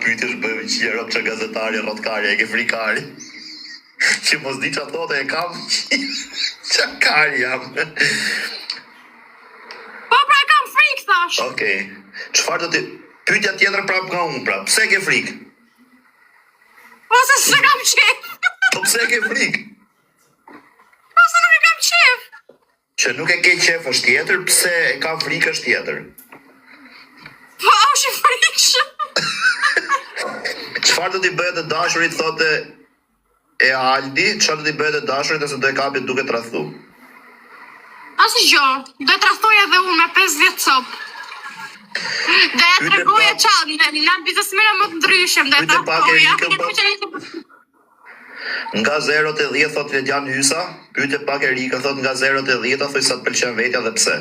pyetësh bëjmë qira që gazetari rrotkari e ke frikari. Që mos di çfarë thotë e kam. Çakari jam. Po pra kam frikë thash. Okej. Çfarë do të pyetja tjetër prapë nga unë prapë. Pse ke frikë? Ose se kam qef. Po pse ke frikë? Ose nuk e kam qef. Që nuk e ke qef është tjetër, pse e kam frikë është tjetër. Po është i frikshëm. Çfarë do t'i bëhet të dashurit thotë e Aldi, çfarë do t'i bëhet të dashurit ose do e kapi duke tradhtu? Asgjë, do të tradhtoj edhe unë me 50 copë. Do ja tregoja çfarë, në biznesmena më të ndryshëm, do ja tregoja. Nga 0 te 10 thot Ledian Hysa, pyetje pak e Rika thot nga 0 te 10 thoj sa të pëlqen vetja dhe pse.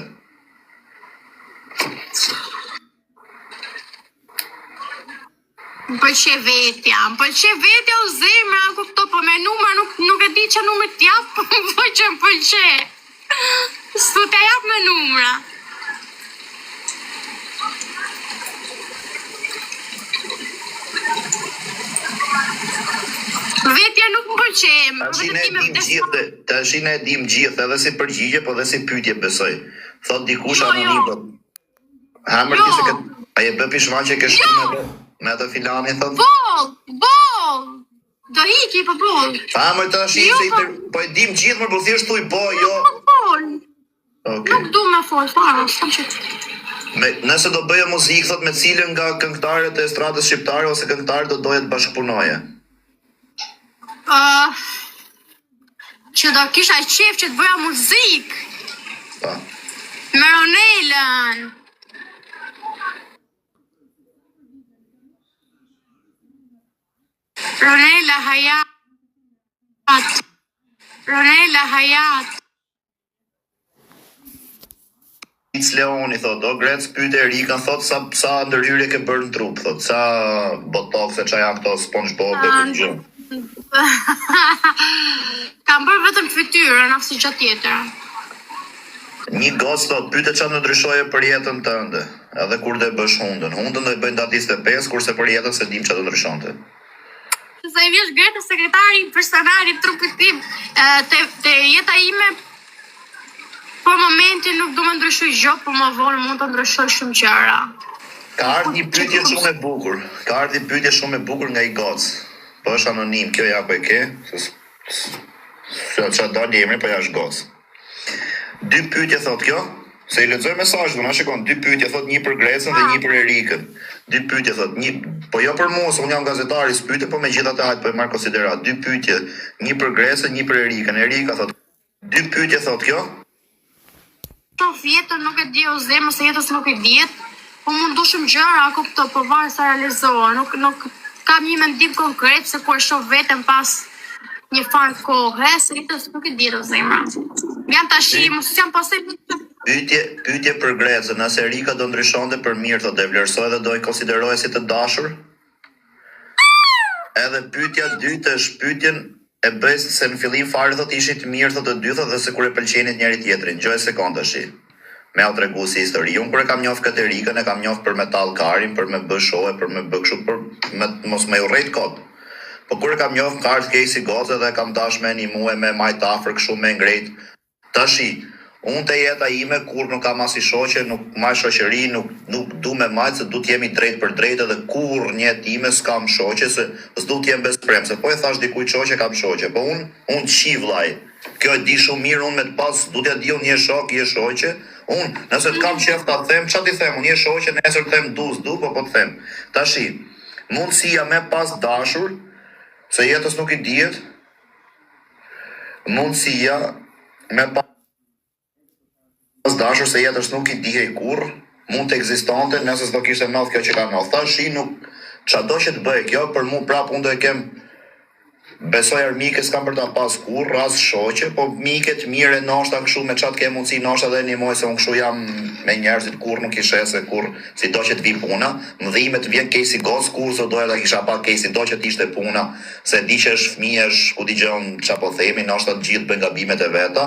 Më pëlqej vetja o zemra, kupto, po me numër nuk e di që numër t'jap, po që më pëlqej. S'u të jap me numra. Vetja nuk më pëlqej. Tashin e dim gjithë, edhe si përgjigje, po dhe si pyetje besoj. Thot dikush anonim. Hamër ti se ai e bë pishman që ke shkruar me atë filani thot. Bol. Do hiki po bol. Hamër tash po e dim gjithë, më po thjesht thuj po, jo. Bol. Okej. Nuk du me fol, fare, s'kam që. Nëse do bëja muzikë thot me cilën nga këngëtarët e estradës shqiptare ose këngëtarët do doja të bashkëpunoje. Që do kisha qef që të bëja muzikë. Pa. Me Ronelën. Ronela Hayat. Leoni thot, o Grec pyete Erika thot sa ndërhyrje ke bërë në trup thot, sa botox se çfarë janë këto SpongeBob e gjë. Kam bërë vetëm fytyrën, asnjë gjë tjetër. Një gocë thot, pyete çfarë ndryshoje për jetën tënde, edhe kur do e bësh hundën. Hundën do e bëj datë 25, kurse për jetën se dim çfarë do ndryshonte. Se i vjesh Greta sekretari personal i trupit tim, te jeta ime për momentin nuk do më ndryshoj gjë, por më vonë mund të ndryshoj shumë gjëra. Ka ardhur një pyetje shumë e bukur. Nga i gocë. Po është anonim, kjo ja po e ke. Çfarë dali emri po ja është gocë. 2 pyetje thot kjo. Se i lexoj mesazhin, na shikon 2 pyetje thot, një për Grecën dhe një për Erikën. 2 pyetje thot, një, po jo për mua, se unë jam gazetari, s'pyete, po megjithatë hajt po e marr konsiderat. 2 pyetje, një për Grecën, një për Erikën. Erika thot, 2 pyetje thot kjo. Jetën nuk e di o zemë, se jetës nuk e diet, po mundu shumë gjëra, kupto, po varet sa realizohen, nuk kam një mendim konkret se kur shoh veten pas një farë kohë, se jetës nuk e di o zemë. Vjen tash, mos jam pasoj Pyetje për Grecën, nëse Erika do ndryshonte për mirë, thot, e vlerësoj dhe do i konsideroje si të dashur? Edhe pyetja dytë është pyetjen e bëj se në fillim fare thot ishit të mirë thot të dy thot dhe se kur e pëlqenit njëri tjetrin. Gjoj sekondash. Me u tregu si histori. Unë kur e kam njoft këtë Erikën, e kam njoft për metall karin, për me bë show, për me bë kështu, për me mos më urrejt kot. Po kur e kam njoft kart Casey Gocë dhe kam dash me animue me majt afër kështu me ngrejt. Tashi, unë te jeta ime kur nuk kam as i shoqe, nuk maj shoqëri, nuk du me majt se du t'jemi drejt për drejt edhe kur një time s'kam shoqe se s'du t'jem besprem, se po e thash dikuj shoqe kam shoqe, po unë qi vllai. Kjo e di shumë mirë, unë me të pas du t'ja di unë je shok, je shoqe. Unë nëse t'kam qef ta them, ç'a ti them, unë je shoqe, nesër them du, po të them. Tashi, mundësia me pas dashur, se jetës nuk i dihet, mundësia me pas dashur se jetës nuk i dihej kurr, mund të ekzistonte nëse s'do kishte ndodhur kjo që ka ndodhur. Tash nuk çado që të bëj kjo për mua prapë unë do e kem besoj armike s'kam për ta pas kurr, ras shoqe, po miket mirë ndoshta kështu me çat ke mundsi ndoshta edhe një muaj se unë kështu jam me njerëzit kurr nuk i shes se kurr sido që të vi puna, më dhime të vjen Casey Gocë kurr se doja ta kisha pa Casey do që të ishte puna, se di që është fëmijë, është ku dëgjon çfarë po themi, ndoshta të gjithë bëjnë gabimet e veta,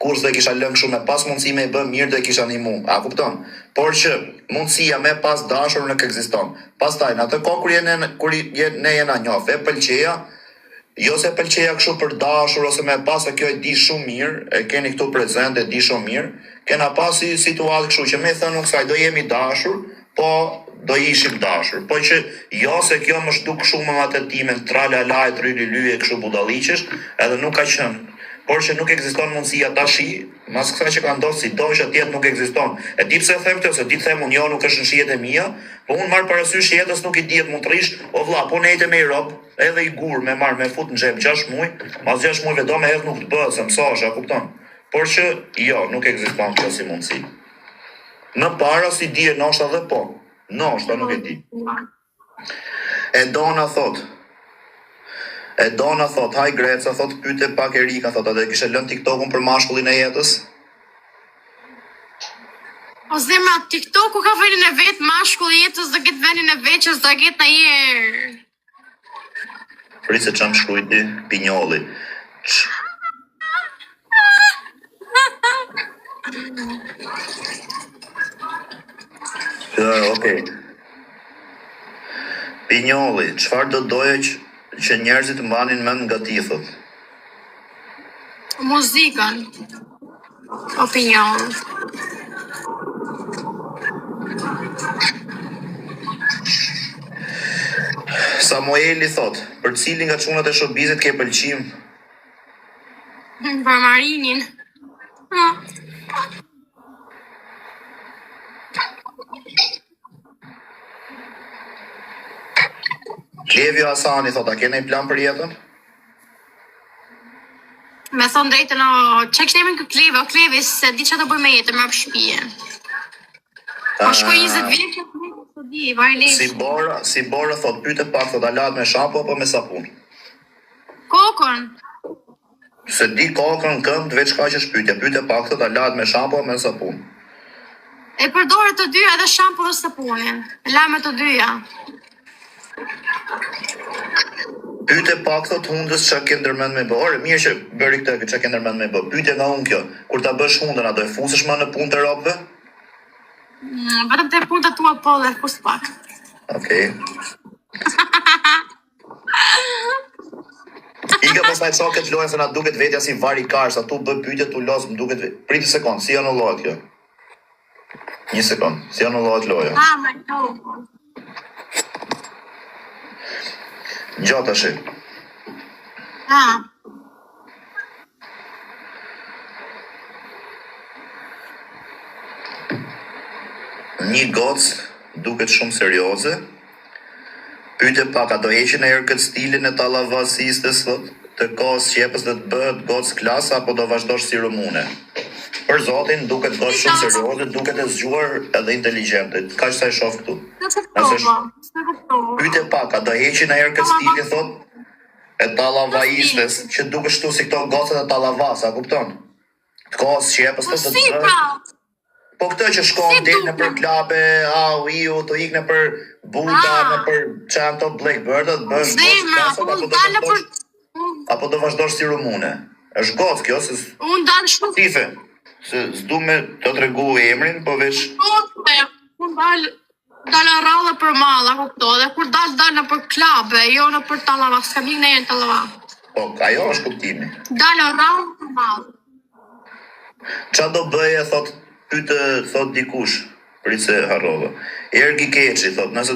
kurse do e kisha lënë kështu me pas mundësi me i bë mirë do e kisha animu. A kupton? por që mundësia me pas dashur nuk ekziston. Pastaj në atë kohë kur ne jena njoh, e pëlqeja, jo se pëlqeja kështu për dashur ose me pas se kjo e di shumë mirë, e keni këtu prezent e di shumë mirë, kena pasi situatë kështu që me thënë nuk saj do jemi dashur, po do ishim dashur. Po që jo se kjo më shduk shumë me atë timen tralalaj, trylilyje, kështu budalliqesh, edhe nuk ka qenë. Por që nuk ekziston mundësia tashi, mas kësaj që ka ndodhur si do që atje nuk ekziston. E di pse them këtë, se di them unë jo nuk është në shijet e mia, po unë marr parasysh jetës nuk i dihet mund të rish, o vlla, po nejte me Europë, edhe i gur me marr me fut në xhep 6 muaj, mas 6 muajve do me hedh nuk të bëhet, se mësohesh, a kupton? Por që jo, nuk ekziston kjo si mundësi. Në para si di e noshta dhe po. Noshta nuk e di. E Dona thot, haj Greca, thot, pyte pak Erika, thot, edhe kishe lënë TikTokun për mashkullin e jetës? O zemra, TikToku ka venin e vetë, mashkulli jetës dhe këtë venin e vetë që s'da ketë në jerë. Prit se çam shkrujti, Pinjolli. Okej. Pinjolli, çfarë do doje që njerëzit mbanin mend nga ti, thot? Muzikën. Opinion. Samueli thot, për cilin nga çunat e showbizit ke pëlqim? Për Marinin. Klevjo Hasani thot, a ke ndonjë plan për jetën? Me thonë drejtën, që kështë emin kë Klevi, se di që të bëj me jetën, me për shpije. Po shkoj 20 vjetë që të di, vajlesh. Si Bora thot, pyte pak, thot, a lahet me shampo apo me sapun? Kokën. Se di kokën kënd, veç ka që shpytja, pyte pak, thot, a lahet me shampo apo me sapun? E përdore të dyja edhe shampo dhe sapunin. La me të dyja. Pyte pak, thot, hundës që ke ndërmend me bë. Ore, mirë që bëri këtë që ke ndërmend me bë. Pyte nga unë kjo, kur ta bësh hundën, a do e fusësh më në punë të robëve? Vetëm të punë të tua po dhe fus pak. Okej. Ika pastaj çka këtë lojën se na duket vetja si vari karsh, sa tu bë pyetje tu los, më duket prit një sekond, si anullohet kjo? Një sekond, si anullohet loja? Me kokën. Gjatë tash. Një gocë duket shumë serioze. Pyete pak, a do heqin e herë këtë stilin e tallavasistës, thot, të kohës qepës dhe të bëhet gocë klasa, apo do vazhdosh si rumune? Për zotin, duket gocë shumë serioze, duket e zgjuar edhe inteligjente. Kaq sa e shoh këtu. Pyete pak, a do heqin e herë këtë stilin, thot, e tallavasistës, që duket shtu si këto gocët e tallavas, a kupton? Të kohës qepës të bëhet. Po këtë që shkon del në për klabe, të ik në për buta, në për çan to Blackbird-ët, bësh apo do vazhdosh si rumune. Është gocë kjo, se unë dalë shumë. Tife, se s'du me të tregu emrin, po veç unë dalë rrallë për malla, kupto, dhe kur dalë në për klabe, jo në për tallava, s'kam ik në jenë tallava. Po, ajo është kuptimi. Dalë rrallë për malla. Qa do bëje, thot dikush, prit se harrova. Ergi Keqi, thot, nëse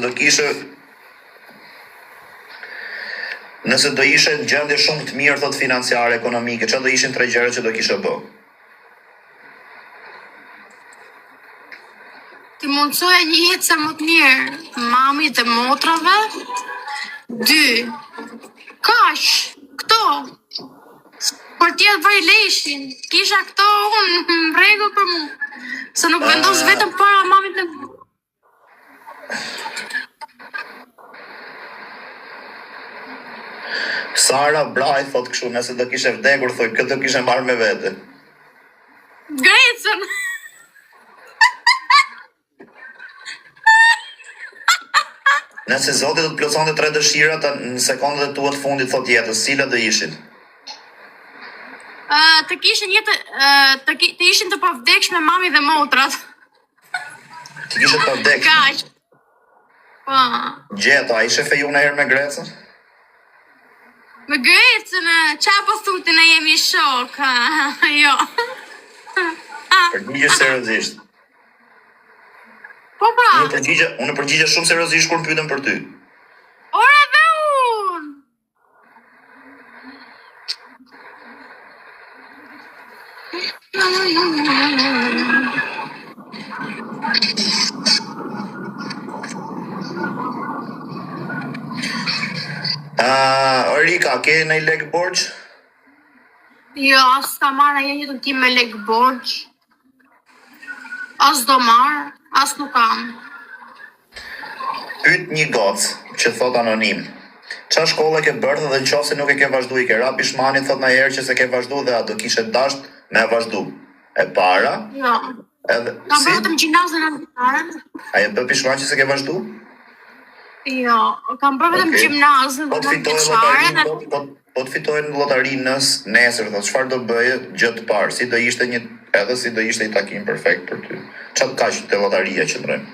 do ishe në gjendje shumë të mirë, thot, financiare, ekonomike, që do ishin 3 gjëra që do kishe bë? Ti mundsoja një jetë sa më të mirë, mamit dhe motrave. 2. Kash, këto. Por tjetë vajleshin, kisha këto unë në rregull për mu. Se nuk vendos vetëm para mamit në... Sara Braj thot kështu, nëse do kishe vdekur, thoj, këtë do kishe marrë me vete. Grecën! Nëse Zoti do të plotësonte 3 dëshirat në sekondat e tua të fundit, thot jetës, cilat do ishin? Të ishin të pavdekshme mami dhe motrat. Ti kishe të vdek. Kaq. Po. Gjeta, a ishe feju në herë me Grecën? Me Grecën, qa po thuti në jemi shok, jo. Përgjigje seriozisht. Po pra. Unë përgjigje shumë seriozisht kur më pyetën për ty. Ore dhe unë. Rika, ke në i lek borç? Jo, as ka marrë një jetën tim me lek borç. As do marrë, as nuk kam. Pyet një gocë që thot anonim. Qa shkolle ke bërë dhe në qofë se nuk e ke vazhdu i ke ra pishmani thot në herë që se ke vazhdu dhe a do kishe dasht me vazhdu. E para? Jo. Edhe, Kam bërë vetëm gjimnazën anëtare. A je bë pishman që se ke vazhdu? Jo, kam bërë vetëm gjimnazën Po dhe të fitoj në lotari nesër, thot, çfarë do bëje gjë të parë, si do ishte i takim perfekt për ty. Çfarë ka që te lotaria që ndrojnë?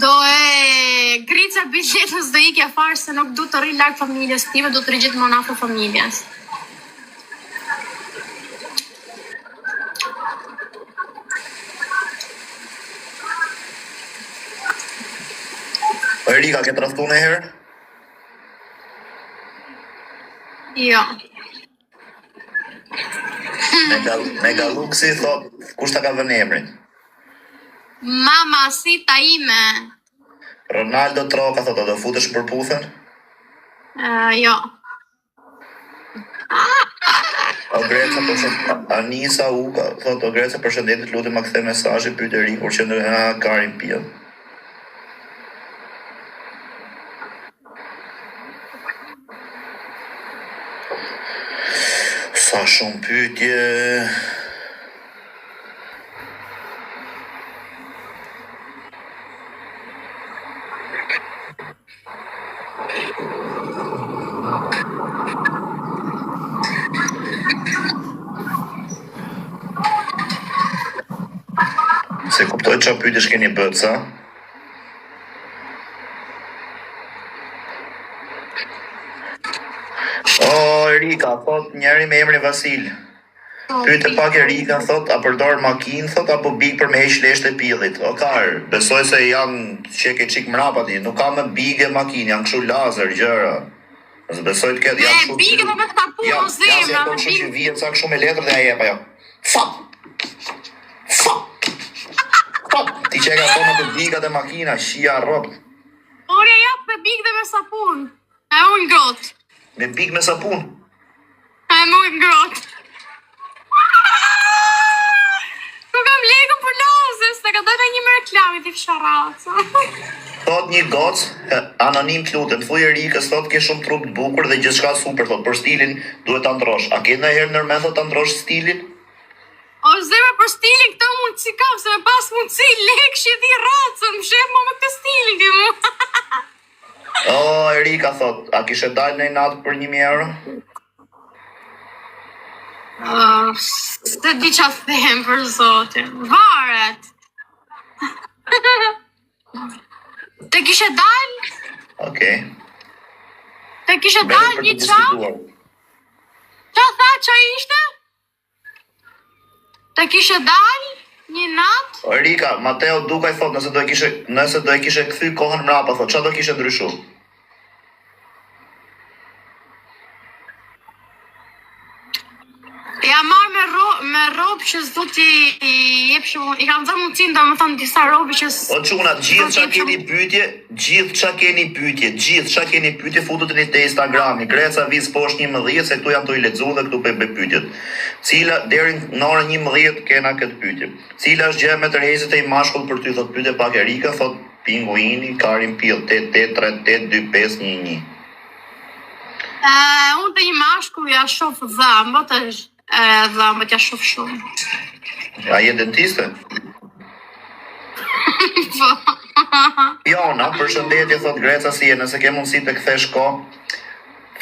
Do e grica biletës do ikja farë se nuk du të rri larg familjes time, do të rri gjithmonë afër familjes. Rika, ke tradhtu në herë? Jo. Me Galuksi thot, kush ta ka vënë emrin? Mama, si ta ime. Ronaldo Troka thot, do futesh për puthën? Jo. O Greca, Anisa Uka thot, o Greca, përshëndetit, lutem ma kthe mesazhi, pyetje ri kur që në Karin Pia. Sa shumë pyetje. Se kuptoj qa pyetjesh keni bët, sa? Rika, thot njeri me emrin Vasil. Pyete pak e Rika, thot, a përdor makinë, thot, apo big për me heq lesht e pillit. O kar, besoj se janë që ke qik mrapa ti, nuk ka me big e makinë, janë këshu lazer, gjëra. Nëse besoj të ketë, janë këshu... Big e me të tapu o zemra. Ja, se e këshu që vijet sa këshu me letër dhe a jepa, jo. Fap! Fap! Fap! Ti që e ka thonë të bigat e makina, shia rëpt. Orja jap me big dhe me sapun. E unë grot. Me big me sapun. E unë grot. Nuk kam lekën për lozës, të ka dojnë një më reklamit i fsharaca. Thot një gocë, anonim të lutem, thuj e Rikës, thot ke shumë trup të bukur dhe gjithçka super, thot, për stilin duhet ta ndrosh. A ke ndonjëherë nërmend thot ta ndrosh stilin? O zemra për stilin këto mund si kam, se me pas mundësi lekë di racën, më shef më këtë stilin ke mu. O, Erika thot, a kishe dalë në natë për 1.000 euro? Se di qa them për zotin, varet. Të kishe dalë? Okej. Të kishe dalë një qa? Qa tha qa ishte? Të kishe dalë një natë? O, Erika, Mateo Dukaj thot, nëse do e kishe kthy kohën mrapa, thot, qa do kishe ndryshu? Ja marrë me robë që s'do t'i jep shumë, i kam dhënë mundësin do më thonë disa robë që O quna, gjithë qa keni pyetje, futët një te Instagrami, Greca viz poshtë 11, se këtu jam të i ledzu dhe këtu pe pyetjet. Cila, deri në orën 11 kena këtë pyetje. Cila është gjë me tërheqësit e i mashkull për ty, thot pyetje pak Erika, thot Pinguini, Karin Pill, 88382511. Unë të një mashkull ja shof dhëmbët, dhëmbët ja shof shumë. A je dentiste? Fiona, përshëndetje, thot Greca si je, nëse ke mundësi të kthesh kohë.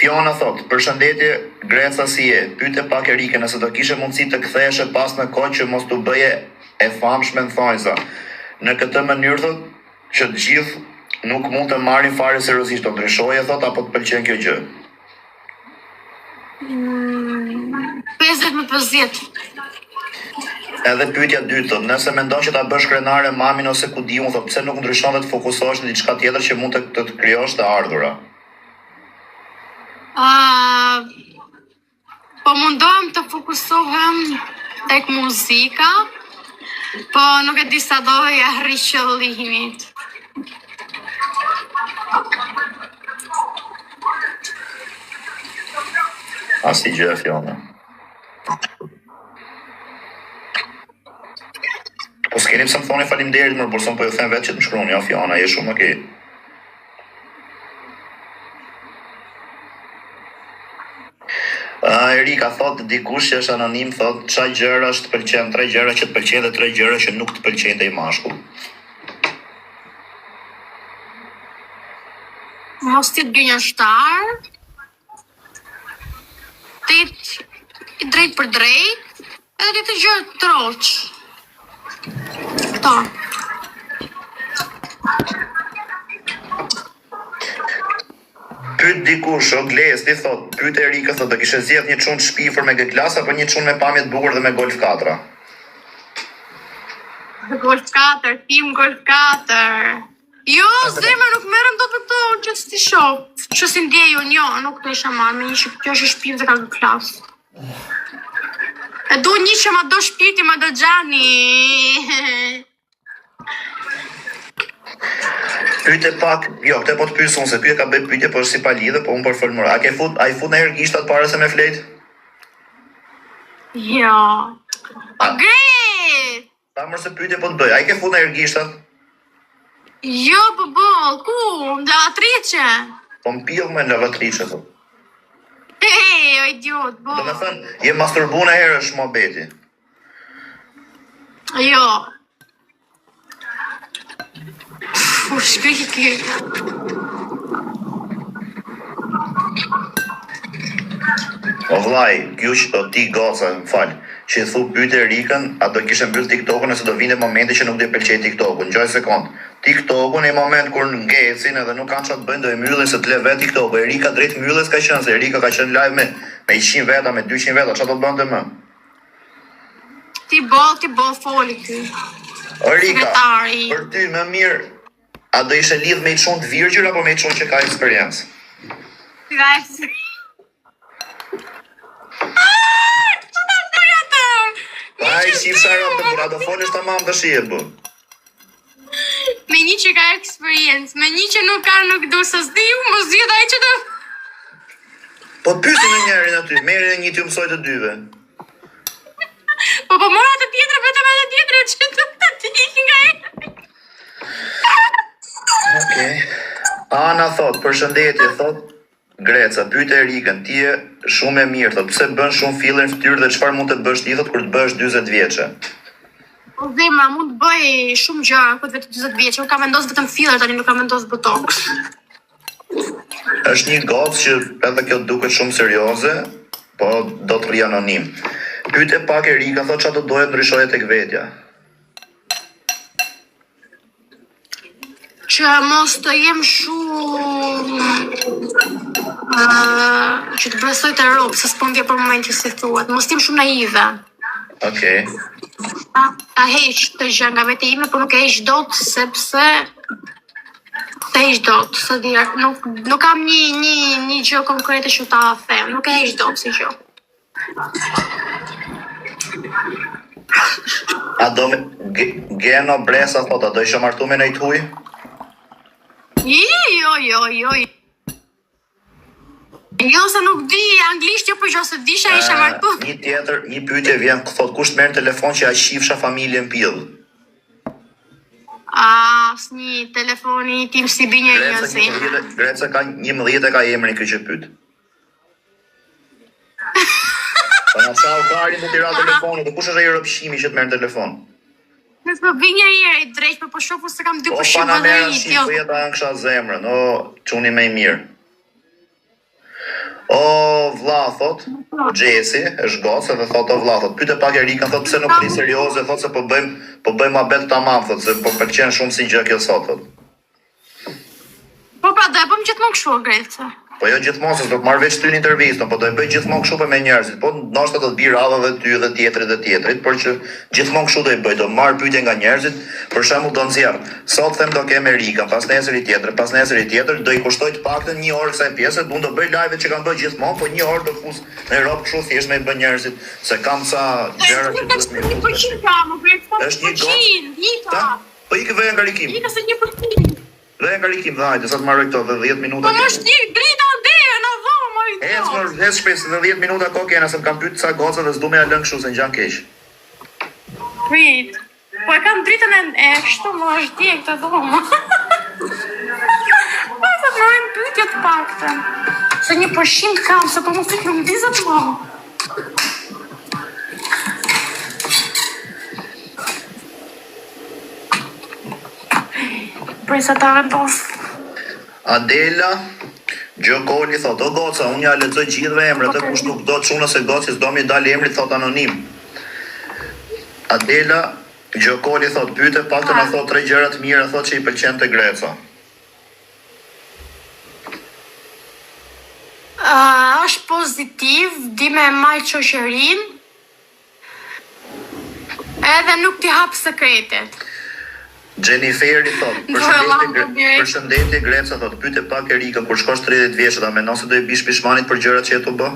Fiona thot, përshëndetje, Greca si je, pyete pak Erike, nëse do kishe mundësi të kthesh e pas në kohë që mos të bëje e famshme në thonjza. Në këtë mënyrë thot që të gjithë nuk mund të marrin fare seriozisht, të ndryshoje thot apo të pëlqen kjo gjë? 50-50. Edhe pyetja dytë thot, nëse mendon që ta bësh krenare mamin ose ku diun thot, pse nuk ndryshon dhe të fokusohesh në diçka tjetër që mund të krijosh të ardhura? Po mundohem të fokusohem tek muzika, po nuk e di sa do e arri qëllimit. Asnjë gjë Fiona. Po s'keni pse më thoni faleminderit, më burson po ju them vetë që të më shkruani, ja Fiona, je shumë okay. Erika thot, dikush që është anonim thot, çfarë gjëra të pëlqen, 3 gjëra që të pëlqejnë dhe 3 gjëra që nuk të pëlqejnë te i mashkull. Mos ti të gënjeshtar, ti i drejt për drejt, edhe ti të gjë troç. Këto. Pyet dikush, o Gles, ti thot, pyet Erika thot, do kishe zgjedh një çun shpifur me G-klas apo një çun me pamje të bukur dhe me Golf 4? Golf 4, tim Golf 4. Jo, zemra nuk merrem dot me këto që si shoh. Që si ndjej unë, jo, nuk do isha marrë me një që është shpirt dhe ka G-klas. E du një që ma do shpirti, ma do gjani. Pyetje pak, jo, këtë po të pyesun se ky e ka bëj pyetje po është si pa lidhje, po unë po folmor. A i fut në herë gishtat para se me flet? Jo. Gre! Ta mërë se pyetje po të bëj, a i ke fut në herë gishtat? Jo, po bol, ku? Në lavatrice? Po më pillë me në lavatrice, po. O idiot, bol. Do me thënë, je masturbu në herë është muhabeti. Jo. Shkëj ki. O vllai, kjo që do ti goca, fal, që i thu pyetje Erikën, a do kishe mbyll TikTokun nëse do vinte momenti që nuk do i pëlqej TikTokun. Gjoj sekond. TikTokun në moment kur ngecin edhe nuk kanë çfarë të bëjnë do e mbyllin se të le vet TikToku. Erika drejt mbylljes ka qenë se Erika ka qenë live me 100 veta, me 200 veta, çfarë do bënte më? Ti bol foli ty. Erika, për ty më mirë, a do ishe lidh me i çun të virgjër apo me i çun që ka eksperiencë? Ai si fsharo të mura do folesh tamam tash e bë. Me një që ka eksperiencë, me një që nuk ka nuk do sa s'diu, mos zgjedh ai që do. Po pyesi në njërin aty, merre një ti mësoj të dyve. Po mora të tjetër, vetëm atë tjetër që do ta tik nga ai. Okej. Ana thot, përshëndetje, thot Greca, pyet Erikën, ti je shumë e mirë, thot, pse bën shumë filler në fytyrë dhe çfarë mund të bësh ti thot kur të bësh 40 vjeçë? Po zemra mund të bëj shumë gjëra kur vetë 40 vjeç, nuk kam vendosur vetëm filler tani, nuk kam vendosur botox. Është një gocë që edhe kjo duket shumë serioze, po do të rri anonim. Pyete pak Erika, thot çfarë do doje ndryshoje tek vetja? Që mos të jem shumë që të besoj të robë, se s'po ndje për momentin si thuhet, mos t'jem shumë naive. Okej. Ta heq të gjë nga vete ime, por nuk e heq dot, sepse të heq dot, se nuk kam një gjë konkrete që ta them, nuk e heq dot si gjë. A do me Geno Bresa thot, a do ishe martu me nejt huj? Jo. Jo, se nuk di anglisht, jo për gjo se disha isha martu. Një tjetër, një pyetje vjen, thot, kush merr telefon që a shifsha familjen pill? Asnjë telefoni tim si binje njësi. Greca ka 11 e ka emrin kjo që pyet. Po na sa u karin të tira telefonit, dhe kush është ai rrëpshimi që të merr telefon? Nësë po vinja i drejt, po shofu se kam dy po pushim edhe edhe i tjo. Po pana mera shifë, jeta në kësha zemrën, o, quni me i mirë. O vlla thot, Gjesi, është gocë dhe thot o vlla thot, pyete pak Erikën thot pse nuk ri serioze, thot se po bëjmë abet tamam thot se po pëlqen shumë si gjë kjo sot thot. Po pra do e bëm gjithmonë kështu o Grelce. Po jo gjithmonë se do të marr veç ty në intervistë, po do e bëj gjithmonë kështu me njerëzit. Po ndoshta do të bi radhave ty dhe tjetrit, por që gjithmonë kështu do e bëj, do marr pyetje nga njerëzit, për shembull do nxjerr. Sot them do kem Erika, pas nesër i tjetër, do i kushtoj të paktën 1 orë kësaj pjese, unë do bëj live që kam bërë gjithmonë, po 1 orë do fus në Europë kështu thjesht me i bë njerëzit, se kam sa gjëra që duhet më bëj. Është një gocë. Po ikë vë ngarikim. Ikë se 1%. Dhe ngarikim dhe hajde, sa të marrë këto dhe 10 minuta. Po mos ti grita ndere në dhomë. Ec shpejt, në 10 minuta kohë kena, se më kam pyet ca goca dhe s'du me ja lënë kështu se ngjan keq. Prit. Po e kam dritën e kështu më është dje këtë dhomë. Po të marrim pyetje të paktën. Se 1% kam, se po mos ikëm dizet më. Prisa ta vendos. Adela Gjokoli thot, o goca, unë ja lexoj gjithve emrat, e kush nuk do të çunë se goci s'do mi dal emri thot anonim. Adela Gjokoli thot, pyete pak të na thot 3 gjëra të mira thot që i pëlqen te Greca. Është pozitiv, di me majt shoqërin, edhe nuk t'i hap sekretet. Jenniferi thot, përshëndetje Greca thot, pyete pak Erika, kur shkosh 30 vjeç, a mendon se do i bish pishmanit për gjërat që e tu bë?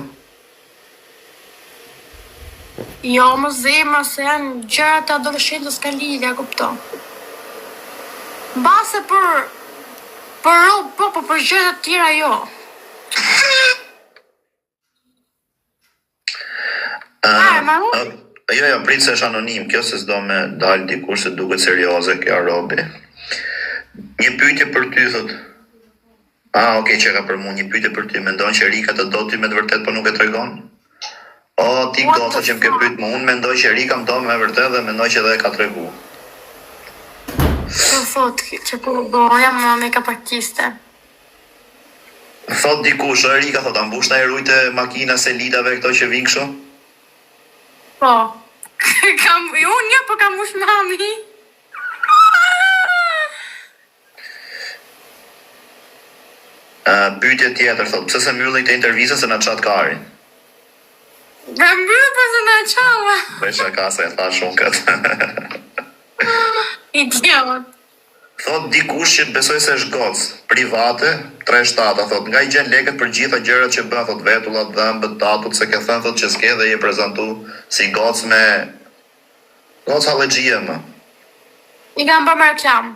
Jo, më zemra, se janë gjërat e adoleshentës ka lidhja, kupton. Base për rob, po për gjërat të tjera jo. Jo, prit se është anonim, kjo se s'do me dalë dikur se duket serioze kjo robi. Një pyetje për ty, thot. Okej, që ka për mu, një pyetje për ty, mendon që Erika të do ty me të vërtet, po nuk e tregon? Ti goca që më ke pyet më, unë mendoj që Erika më do me vërtet dhe mendoj që edhe e ka tregu. Që thot, që po jam me kapakiste. Thot dikush, Erika thot, a mbush na e rujte makina se litave këto që vinë kështu? Po. Unë po kam mbush mami. Pyetje tjetër thot, pse se mbylli këtë intervistë se na çat Karin? Dhe mbyll për se na çava. Bëj shaka se e tha shumë këtë. Idiot. Thot dikush që besoj se është gocë, private, 3-7, thot, nga i gjen lekët për gjitha gjërat që bën, thot, vetullat, dhëmbët, tatut, se ke thënë, thot, që s'ke dhe je prezentu si gocë me gocë allergjie më. I kam bërë me reklam.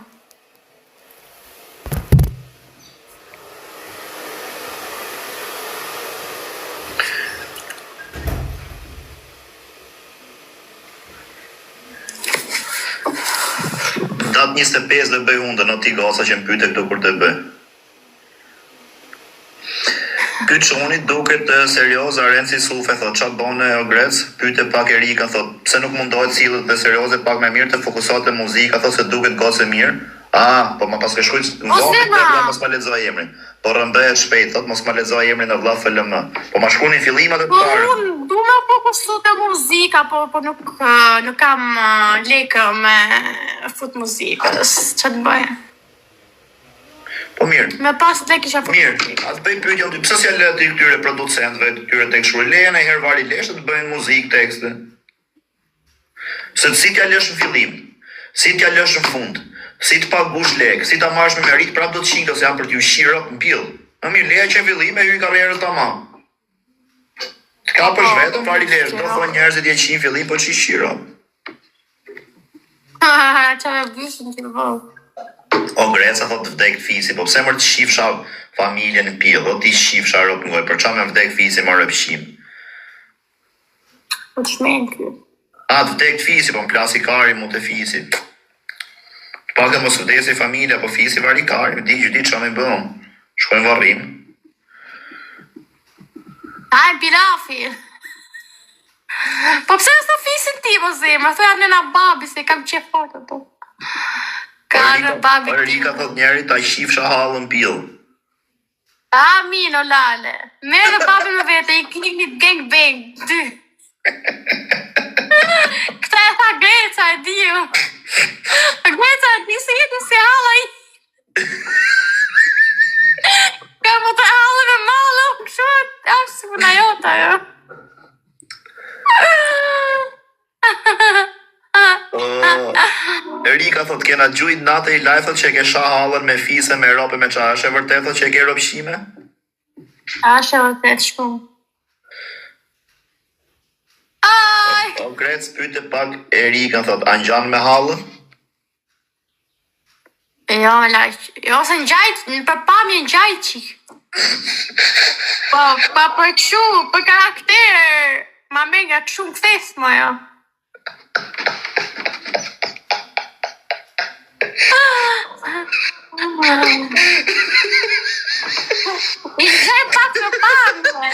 Datë 25 dhe bëj hundë, në ti goca që më pyte këtu kur të bëj. Ky çuni duket serioz, Arenci Sufe thot, ç'a bone o Grec? Pyete pak Erika thot, pse nuk mundohet sillet dhe serioze pak më mirë të fokusohet te muzika, thot se duket gocë mirë. Po më pas ke shkruajt në vlog, mos ma lexoj emrin. Po rëmbehet shpejt, thot mos ma lexoj emrin në vlog FLM. Po ma shkruani fillimat e parë. Po unë du me fokusu te muzika, po nuk kam lekë me fut muzikës. Ç'a të bëj? Po mirë. Me pas të kisha fut. Mirë, atë bëj pyetjen ty, pse s'ja lë ti këtyre producentëve, këtyre tek shkruajnë e herë vari leshtë të bëjnë muzikë, tekste. Se si t'ja lësh në fillim, si t'ja lësh në fund, si të pagush lekë, si ta marrësh me merit, prapë do të shinjtë ose janë për t'ju shiro në pill. Më mirë, leja që në fillim e hyj karrierën tamam. Të kapësh vetëm vari leshtë, do thonë njerëzit je qi në fillim, po ç'i shiro. Çfarë bëjmë ti vë? O Greca thot të vdek fisi, po pse më të shifsha familjen në pill, do ti shifsha rop ngoj, për çfarë më vdek fisi më rëpshim? Po çmend ky. Të vdek fisi, po më plasi kari mu të fisi. Pak e mos vdesi familja, po fisi vari kari, di çfarë më bëm. Shkojmë varrim. Ai pirafi. Po pse s'ta fisin ti mo zemra? Thoya nëna babi se kam qef fort ato. Ka në babi ti. Erika thot njeri ta shifsha hallën pill. Amin, o lale. Merë dhe papi me vete, i kliknit gangbang, 2. Këta e tha Greca e dio. Greca e di si jetë si hala i. Ka më të halë me malo, kështu ashtë si përna jota, jo. Erika thot kena gjujt natë i live thot që ke sha hallën me fise, me rope, me qa, është e vërtet thot që ke ropshime? Ashtë e vërtet shkumë. Aj! O Grec pyte pak Erika thot, a ngjan me hallën? Jo, laq. Jo, se njajt, për pamje njajt qik. Po, për këshu, për karakter, ma me nga këshu në këthes, ma jo. I gjaj pak në pamje.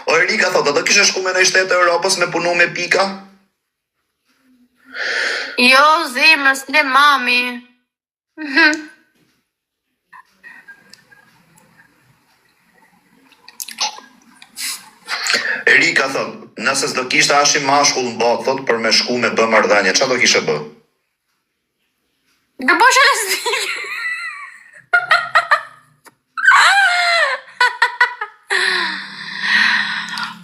O Erika thot, a do kishe shku me në shtetë e Europës me punu me pika? Jo, zemës, ne mami. Erika thot, nëse s'do kishte ashi mashkull në botë, thot, për me shku me bë marrëdhënie, qa do kishe bë? Do bëshë lesbike.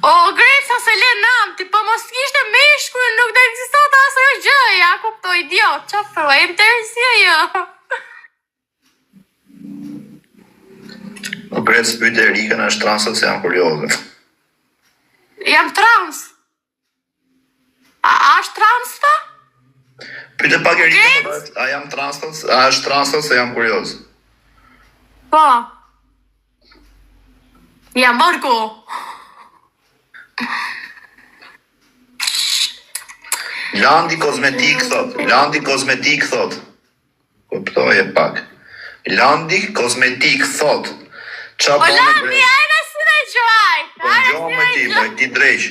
O, Greca se le nam, ti po mos kishte meshkull, nuk do ekzistot asë jo gjë, ja kupto idiot, qa fërë, e më tërësia jo. O Grec pyte Erika në është transët se jam kurioze. Jam trans. A është trans ta? Pyte pak Erika, a jam transët, a është transët se jam kurioz? Po. Jam Marko. Landi kozmetik thot. Kuptoj e pak. Landi kozmetik thot. Qa O bone Landi, Grec? ajna si dhe gjuaj. Po gjo me ti dreq.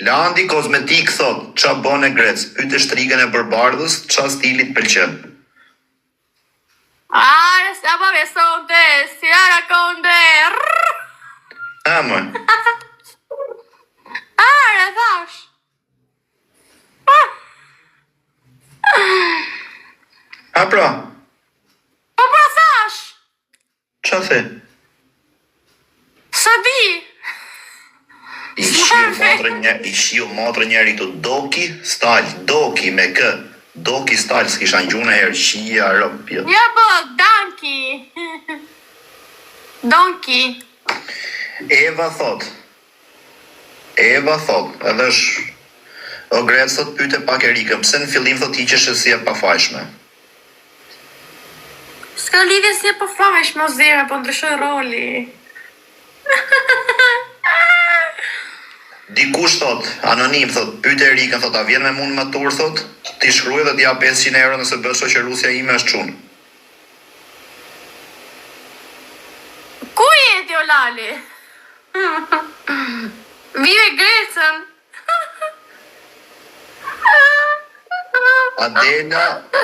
Landi kozmetik thot. Qa bone Grec? Pyte shtrigën e përbardhës, qa stilit pëlqen? Are, sa pa me sonde, si ara konde. Më. Are, thash. A pra, Po pra thash. qa the? Së di. I shiu motrë njeri të doki stal, doki me kë. Doki stal, s'kisha në gjune herë, shia, rëpjë. Ja po, danki. Donki. Eva thot, edhe është, o Grec thot pyte pak Erikën, pse në fillim thot i qeshe si e pafajshme? S'ka lidhje si e po fash, mo zera, po ndryshoj roli. Dikush thot, anonim thot, pyte Erikën thot, a vjen me mund më tur thot, ti shkruaj dhe t'ja 500 euro nëse bësh shoqërusja ime është çun. Ku jeti o Lali? Vive Grecën.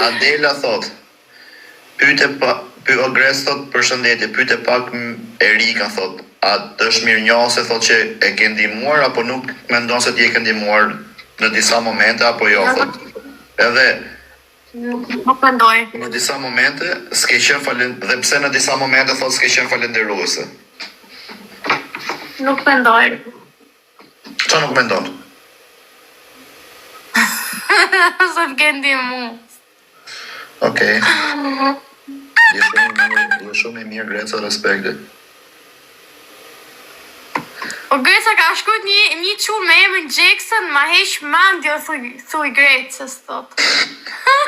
Adela thot, o Grec thot, përshëndetje, pyte pak Erika thot, a të është mirë njose thot që e ke ndihmuar apo nuk mendon se ti e ke ndihmuar në disa momente apo jo thot. Edhe Nuk mendoj. në disa momente s'ke qenë dhe pse në disa momente thot s'ke qenë falenderuese. Nuk mendoj. Qa nuk mendon? Se m'kendi mu. Okej. Je shumë i mirë Greca, respekte. O Greca ka shkut një qunë me emrin Jackson, ma heq mandjo thuj Grecës, thot.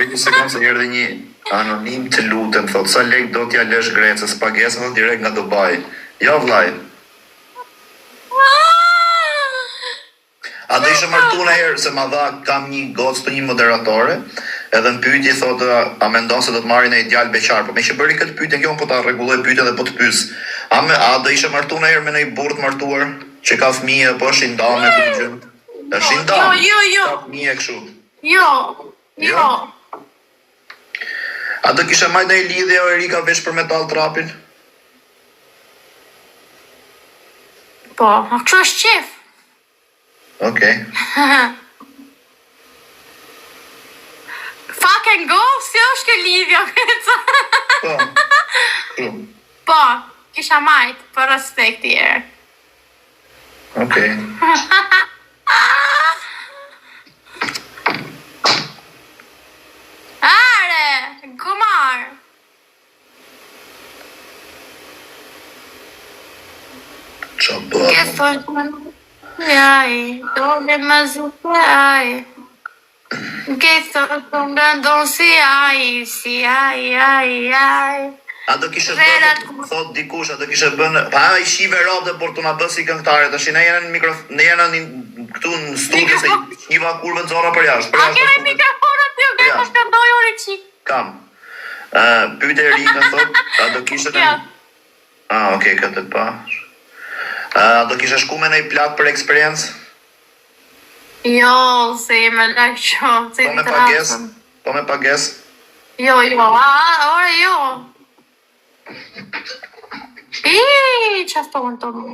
Një sekundë se erdhi një anonim të lutem, thot, sa lek do t'ja lësh Grecës, pagesën thot direkt nga Dubai. Jo vllai. A do ishe martu në herë se ma dha kam një gocë të një moderatore, edhe në pyetje thot, a mendon se do të marrin e djalë beqar, po me që bëri këtë pyetje kjo po ta rregulloj pyetjen dhe po të pyes. A do ishe martu në herë me një burr të martuar që ka fëmijë po është i ndame këtë gjë? Është i ndame. Jo. Ka fëmijë kështu. Jo. A do kishe majt në i lidhje o Erika vesh për metal trapin? Po, a kështu është qef. Okej. Fuck and go, si është kjo lidhja, Keca? Po. Po, kisha majt, për respekt i erë. Okej. Are, gumar. Qa bërë? Ke thonë, jaj, dole më zupe, aj. Ke thonë, më ndonë si aj. A do kishe Verat- bërë, thot dikush, a do kishe bërë, pa i shive rabde por të na bësi këngëtare, tash ne jena në këtu në studio se shiva kurve të zora për jashtë. A kemi mikrofonat të jo, është këndoj ori qik. Kam. Pyte Erikën thot, a do kishe Ja. Okej, këtë pa. A do kishe shku me nej plak për eksperiencë? Jo, se me lakë qo, se Po me të pagesë? rasën. Po me pagesë? Jo, ore jo. Qa thonë të mu?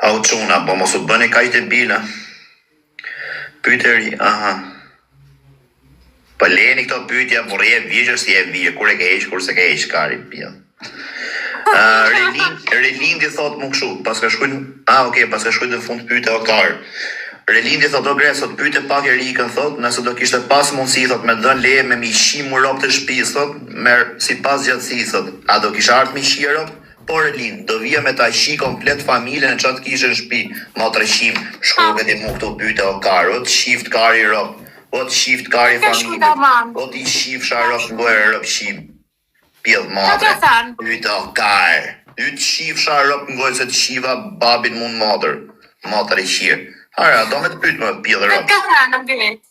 Au quna, po mos u bëni kajt e bila. Pyte Eri, aha. Po leni këto pyetja, por je vjeqër si e vje, kur e ke heq, kur se ke heq, kari, pja. Relindi thot mu këshu, pas ka shkujt, pas ka shkujt në fund pyte o karë. Relindi thot, o gre, sot pyte pak Erikën thot, nëse do kishte pas mundësi thot, me dhën leje me mishi mu rob të shpis thot, merë si pas gjatësi thot, a do kisha art mishi rob? Po Relind, do vija me ta shi komplet familjen e qatë kishe në shpi, ma të rëshim, shkoget i mu këto pyte o karë, o të shift kari rob, o të shift kari Ka familjen, shkuta man. o të i shift sharof ngojë rob shim. Pjellë Qa madre, të thanë? pyte o karë, y të shift sharof ngojë se të shiva babin mund matër e shirë. Ara, do me të pytë më pjellë Qa rob. të thanë në bilet?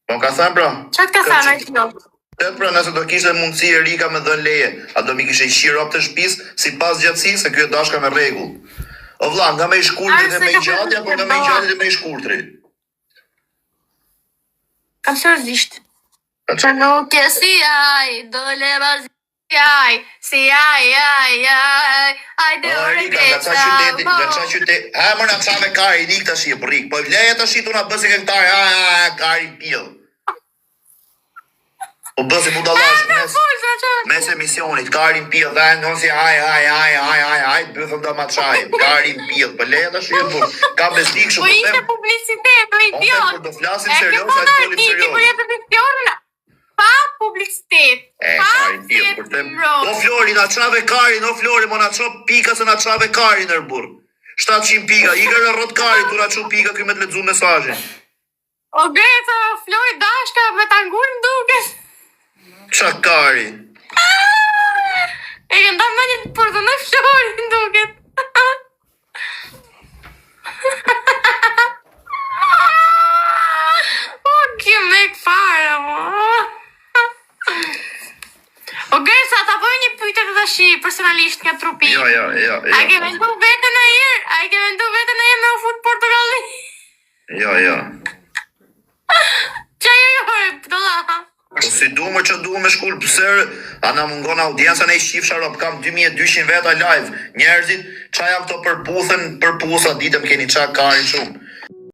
Po ka thënë pra? Qa të thanë në kjo? Tet pra nëse do kishte mundësi Erika me dhën leje, a do mi kishe shirë op të shpis si pas gjatësi se kjo dashka me rregull. O vlla, nga me i shkurtri dhe me i gjati apo nga me i gjati dhe me i shkurtri? Kam sërzisht. Pa Që nuk e si aj, dole bazi aj, si aj, ajde O ore Erika, nga qa qyteti, ha më nga qa me kari, nik të shi e përrik, po leje të shi të nga bësi këngëtari, kari pjell. Po bësi budalash mes emisionit, karin pjell, dhe ngon si aj, bëthëm da ma qaj, karin pjell, po leje të shi e burr, ka besnik Po shumë, ishte publicitet, o idiot. kur do flasim serios, a të folim Ti serios. për jetë të fjorën, pa publicitet, pa Karin pjell, kur them, o Flori, na qave karin, o Flori, mo na qo pika se na qave karin nër burr. 700 pika, i gërë rrot karin, tu na qo pika këj me të ledzu mesazhin. O Greta, Flori dashka me tangurin duket. Qa kari? E kënda më një për të në Flori duket. O, kjo me këfara, mo. O Greta, ta bëj një pyetje të tashi personalisht nga trupi. Jo. A ke mendu vetën në herë? A ke mendu vetën në herë me u fut Portugali? Jo. Qa jo, pëtolla? Po si du me shkull pësër, a na mungon audienca në i shqif sharop, kam 2200 veta live, njerëzit, qa jam të përputhen, përpusa, ditëm keni qa karin shumë.